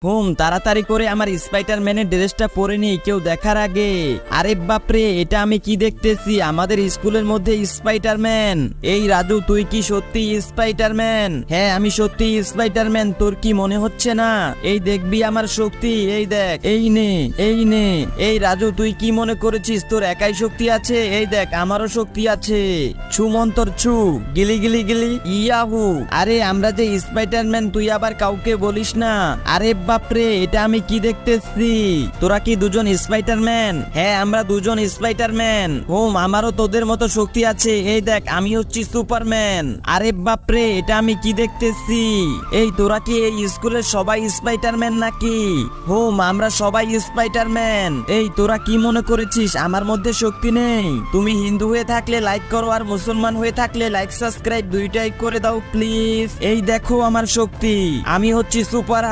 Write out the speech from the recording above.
তাড়াতাড়ি করে আমার স্পাইডারম্যানের ড্রেসটা পরে নি কেউ দেখার আগে। আরে বাপরে, এটা আমি কি দেখতেছি? আমাদের স্কুলের মধ্যে স্পাইডারম্যান। এই রাজু, তুই কি সত্যি স্পাইডারম্যান? হ্যাঁ, আমি সত্যি স্পাইডারম্যান। তোর কি মনে হচ্ছে না? এই দেখবি আমার শক্তি, এই দেখ, এই নে, এই নে। এই রাজু, তুই কি মনে করেছিস তোর একাই শক্তি আছে? এই দেখ, আমারও শক্তি আছে। ছু মন্তর ছু, গিলি গিলি গিলি ইয়াহু। আরে আমরা যে স্পাইডারম্যান, তুই আবার কাউকে বলিস না। আরে বাপরে, এটা আমি কি দেখতেছি? তোরা কি দুজন স্পাইডারম্যান? হ্যাঁ, আমরা দুজন স্পাইডারম্যান। আমারও তোদের মতো শক্তি আছে। এই দেখ, আমি হচ্ছি সুপারম্যান। আরে বাপরে, এটা আমি কি দেখতেছি? এই তোরা কি এই স্কুলের সবাই স্পাইডারম্যান নাকি? আমরা সবাই স্পাইডারম্যান। এই তোরা কি মনে করেছিস আমার মধ্যে শক্তি নেই? তুমি হিন্দু হয়ে থাকলে লাইক করো, আর মুসলমান হয়ে থাকলে লাইক সাবস্ক্রাইব দুইটাই করে দাও প্লিজ। এই দেখো আমার শক্তি, আমি হচ্ছি সুপার।